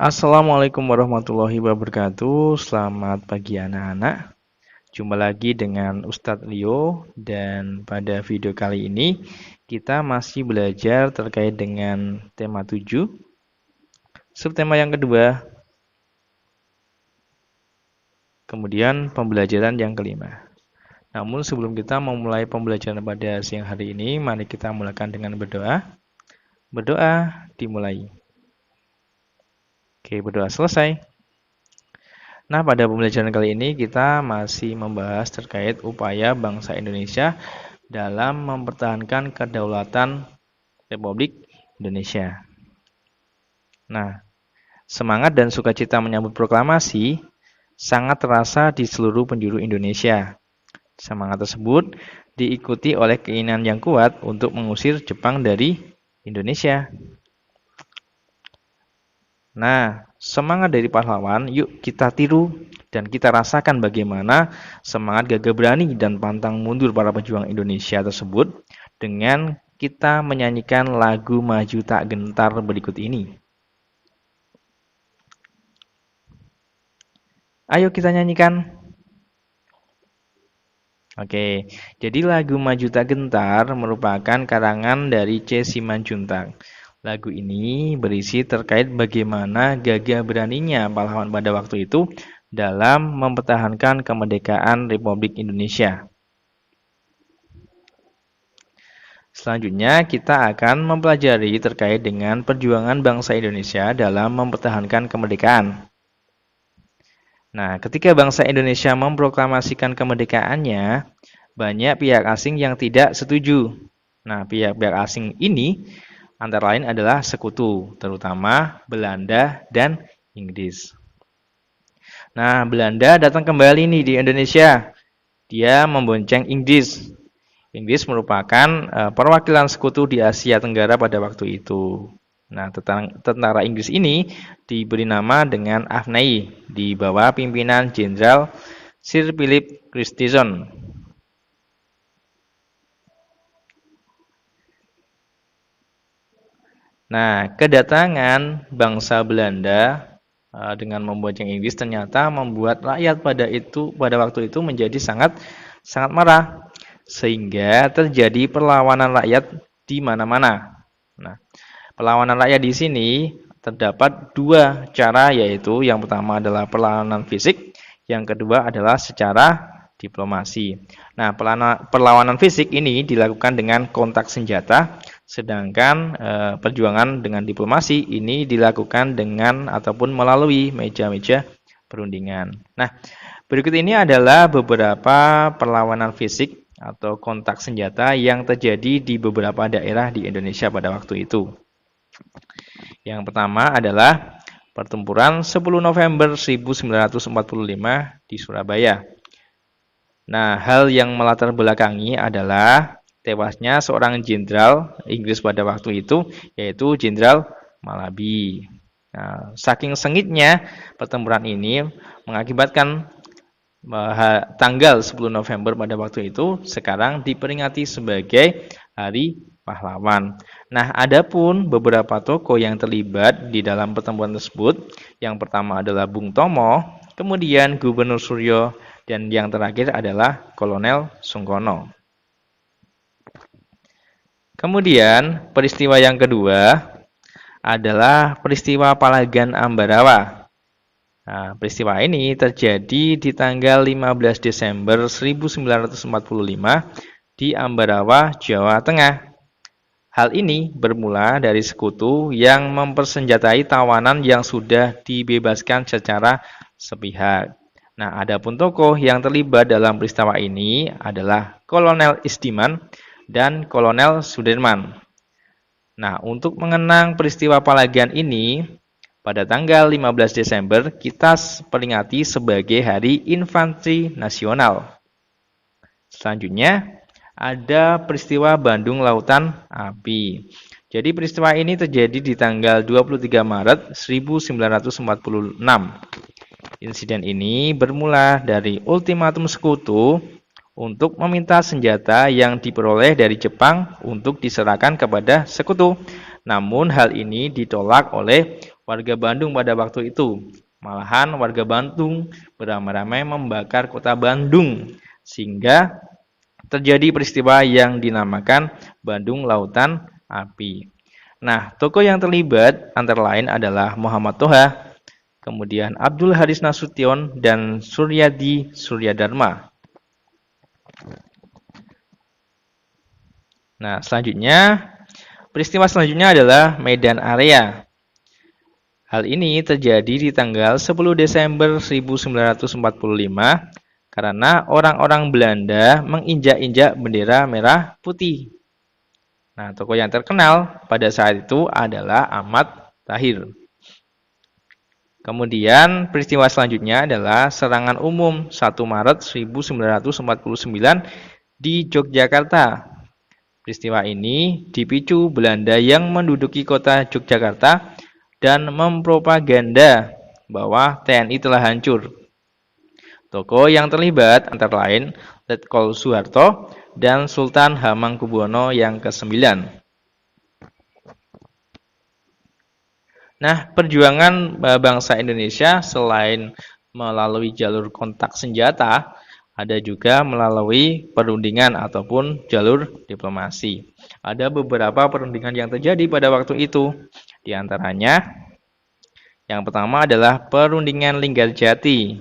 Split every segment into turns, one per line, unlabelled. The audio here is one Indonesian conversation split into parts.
Assalamualaikum warahmatullahi wabarakatuh. Selamat pagi anak-anak. Jumpa lagi dengan Ustadz Leo dan pada video kali ini kita masih belajar terkait dengan tema 7, subtema yang kedua, kemudian pembelajaran yang kelima. Namun sebelum kita memulai pembelajaran pada siang hari ini, mari kita mulakan dengan berdoa. Berdoa dimulai. Oke, berdoa selesai. Nah, pada pembelajaran kali ini kita masih membahas terkait upaya bangsa Indonesia dalam mempertahankan kedaulatan Republik Indonesia. Nah, semangat dan sukacita menyambut proklamasi sangat terasa di seluruh penjuru Indonesia. Semangat tersebut diikuti oleh keinginan yang kuat untuk mengusir Jepang dari Indonesia. Nah, semangat dari pahlawan, yuk kita tiru dan kita rasakan bagaimana semangat gagah berani dan pantang mundur para pejuang Indonesia tersebut dengan kita menyanyikan lagu Maju Tak Gentar berikut ini. Ayo kita nyanyikan. Oke, jadi lagu Maju Tak Gentar merupakan karangan dari C. Simanjuntak. Lagu ini berisi terkait bagaimana gagah beraninya pahlawan pada waktu itu dalam mempertahankan kemerdekaan Republik Indonesia. Selanjutnya kita akan mempelajari terkait dengan perjuangan bangsa Indonesia dalam mempertahankan kemerdekaan. Nah, ketika bangsa Indonesia memproklamasikan kemerdekaannya, banyak pihak asing yang tidak setuju. Nah, pihak-pihak asing ini antara lain adalah sekutu, terutama Belanda dan Inggris. Nah, Belanda datang kembali nih di Indonesia. Dia membonceng Inggris. Inggris merupakan perwakilan sekutu di Asia Tenggara pada waktu itu. Nah, tentara Inggris ini diberi nama dengan Afnai di bawah pimpinan Jenderal Sir Philip Christison. Nah, kedatangan bangsa Belanda dengan membonceng Inggris ternyata membuat rakyat pada waktu itu menjadi sangat marah, sehingga terjadi perlawanan rakyat di mana-mana. Nah, perlawanan rakyat di sini terdapat dua cara, yaitu yang pertama adalah perlawanan fisik, yang kedua adalah secara diplomasi. Nah, perlawanan fisik ini dilakukan dengan kontak senjata, sedangkan perjuangan dengan diplomasi ini dilakukan dengan ataupun melalui meja-meja perundingan. Nah, berikut ini adalah beberapa perlawanan fisik atau kontak senjata yang terjadi di beberapa daerah di Indonesia pada waktu itu. Yang pertama adalah pertempuran 10 November 1945 di Surabaya. Nah, hal yang melatar belakangi adalah tewasnya seorang jenderal Inggris pada waktu itu, yaitu Jenderal Malabi. Nah, saking sengitnya pertempuran ini mengakibatkan tanggal 10 November pada waktu itu sekarang diperingati sebagai Hari Pahlawan. Nah, adapun beberapa tokoh yang terlibat di dalam pertempuran tersebut, yang pertama adalah Bung Tomo, kemudian Gubernur Suryo, dan yang terakhir adalah Kolonel Sungkono. Kemudian peristiwa yang kedua adalah peristiwa Palagan Ambarawa. Nah, peristiwa ini terjadi di tanggal 15 Desember 1945 di Ambarawa, Jawa Tengah. Hal ini bermula dari sekutu yang mempersenjatai tawanan yang sudah dibebaskan secara sepihak. Nah, adapun tokoh yang terlibat dalam peristiwa ini adalah Kolonel Istiman dan Kolonel Sudirman. Nah, untuk mengenang peristiwa Palagan ini, pada tanggal 15 Desember kita peringati sebagai Hari Infanteri Nasional. Selanjutnya, ada peristiwa Bandung Lautan Api. Jadi peristiwa ini terjadi di tanggal 23 Maret 1946. Insiden ini bermula dari ultimatum sekutu untuk meminta senjata yang diperoleh dari Jepang untuk diserahkan kepada sekutu. Namun hal ini ditolak oleh warga Bandung pada waktu itu. Malahan warga Bandung beramai-ramai membakar kota Bandung sehingga terjadi peristiwa yang dinamakan Bandung Lautan Api. Nah, tokoh yang terlibat antara lain adalah Muhammad Toha, kemudian Abdul Haris Nasution, dan Suryadi Suryadharma. Nah, peristiwa selanjutnya adalah Medan Area. Hal ini terjadi di tanggal 10 Desember 1945 karena orang-orang Belanda menginjak-injak bendera merah putih. Nah, tokoh yang terkenal pada saat itu adalah Ahmad Tahir. Kemudian peristiwa selanjutnya adalah serangan umum 1 Maret 1949 di Yogyakarta. Peristiwa ini dipicu Belanda yang menduduki kota Yogyakarta dan mempropaganda bahwa TNI telah hancur. Tokoh yang terlibat antara lain Letkol Soeharto dan Sultan Hamengkubuwono yang ke-9. Nah, perjuangan bangsa Indonesia selain melalui jalur kontak senjata, ada juga melalui perundingan ataupun jalur diplomasi. Ada beberapa perundingan yang terjadi pada waktu itu. Di antaranya, yang pertama adalah perundingan Linggarjati.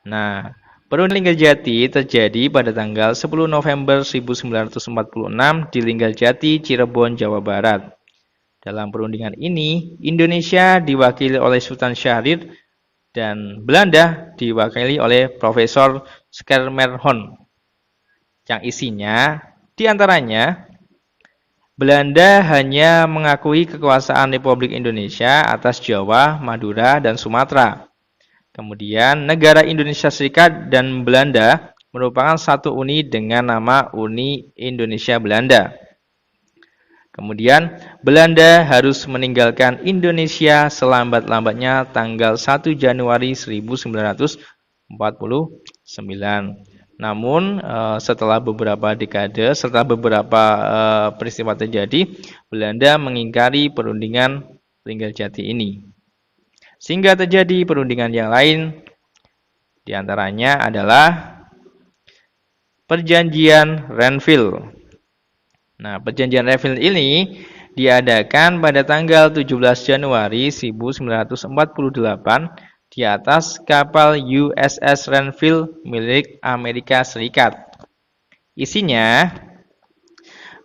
Nah, perundingan Linggarjati terjadi pada tanggal 10 November 1946 di Linggarjati, Cirebon, Jawa Barat. Dalam perundingan ini, Indonesia diwakili oleh Sultan Syahrir dan Belanda diwakili oleh Profesor Schermerhorn. Yang isinya, diantaranya, Belanda hanya mengakui kekuasaan Republik Indonesia atas Jawa, Madura, dan Sumatera. Kemudian, negara Indonesia Serikat dan Belanda merupakan satu uni dengan nama Uni Indonesia Belanda. Kemudian, Belanda harus meninggalkan Indonesia selambat-lambatnya tanggal 1 Januari 1949. Namun, setelah beberapa dekade, setelah beberapa peristiwa terjadi, Belanda mengingkari perundingan Linggarjati ini. Sehingga terjadi perundingan yang lain, diantaranya adalah Perjanjian Renville. Nah, Perjanjian Renville ini diadakan pada tanggal 17 Januari 1948 di atas kapal USS Renville milik Amerika Serikat. Isinya,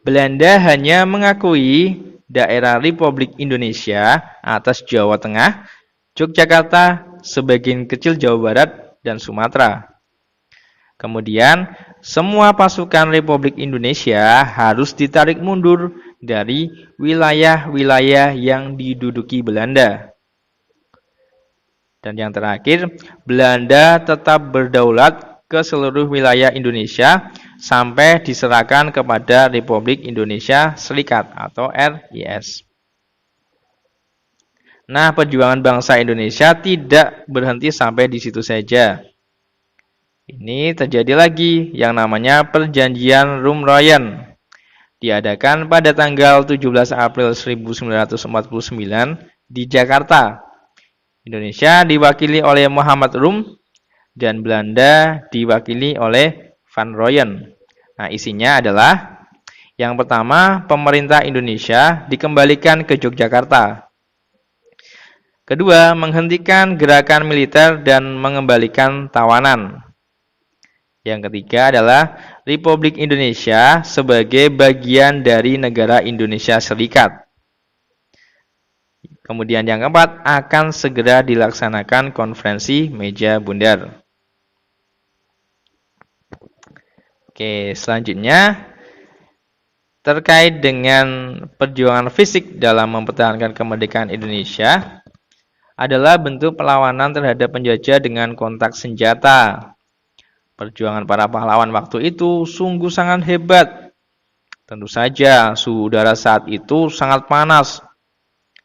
Belanda hanya mengakui daerah Republik Indonesia atas Jawa Tengah, Yogyakarta, sebagian kecil Jawa Barat, dan Sumatera. Kemudian, semua pasukan Republik Indonesia harus ditarik mundur dari wilayah-wilayah yang diduduki Belanda. Dan yang terakhir, Belanda tetap berdaulat ke seluruh wilayah Indonesia sampai diserahkan kepada Republik Indonesia Serikat atau RIS. Nah, perjuangan bangsa Indonesia tidak berhenti sampai di situ saja. Ini terjadi lagi yang namanya Perjanjian Rumroyen. Diadakan pada tanggal 17 April 1949 di Jakarta. Indonesia diwakili oleh Muhammad Rum dan Belanda diwakili oleh Van Rooyen. Nah, isinya adalah yang pertama, pemerintah Indonesia dikembalikan ke Yogyakarta. Kedua, menghentikan gerakan militer dan mengembalikan tawanan. Yang ketiga adalah Republik Indonesia sebagai bagian dari negara Indonesia Serikat. Kemudian yang keempat, akan segera dilaksanakan konferensi meja bundar. Oke, selanjutnya terkait dengan perjuangan fisik dalam mempertahankan kemerdekaan Indonesia adalah bentuk perlawanan terhadap penjajah dengan kontak senjata. Perjuangan para pahlawan waktu itu sungguh sangat hebat. Tentu saja suhu udara saat itu sangat panas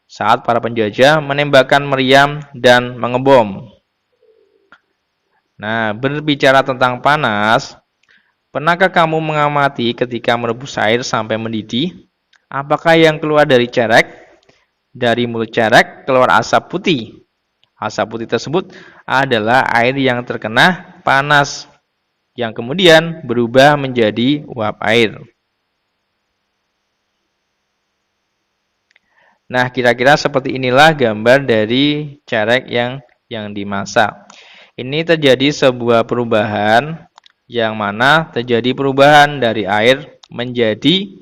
saat para penjajah menembakkan meriam dan mengebom. Nah, berbicara tentang panas, pernahkah kamu mengamati ketika merebus air sampai mendidih? Apakah yang keluar dari cerek? Dari mulut cerek keluar asap putih. Asap putih tersebut adalah air yang terkena panas, yang kemudian berubah menjadi uap air. Nah, kira-kira seperti inilah gambar dari cerek yang dimasak. Ini terjadi sebuah perubahan yang mana terjadi perubahan dari air menjadi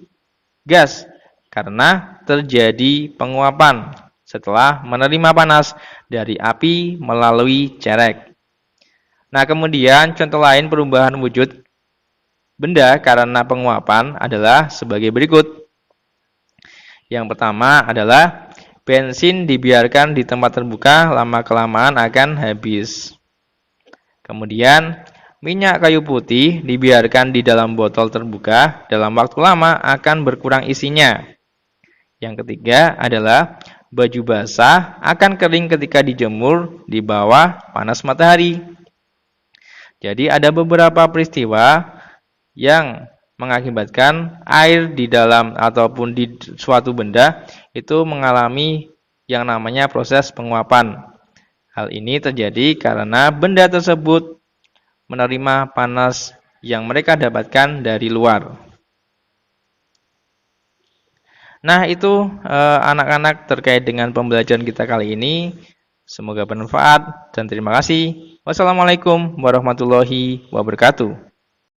gas karena terjadi penguapan setelah menerima panas dari api melalui cerek. Nah, kemudian contoh lain perubahan wujud benda karena penguapan adalah sebagai berikut. Yang pertama adalah bensin dibiarkan di tempat terbuka lama-kelamaan akan habis. Kemudian, minyak kayu putih dibiarkan di dalam botol terbuka dalam waktu lama akan berkurang isinya. Yang ketiga adalah baju basah akan kering ketika dijemur di bawah panas matahari. Jadi ada beberapa peristiwa yang mengakibatkan air di dalam ataupun di suatu benda itu mengalami yang namanya proses penguapan. Hal ini terjadi karena benda tersebut menerima panas yang mereka dapatkan dari luar. Nah, itu anak-anak terkait dengan pembelajaran kita kali ini. Semoga bermanfaat dan terima kasih. Wassalamualaikum warahmatullahi wabarakatuh.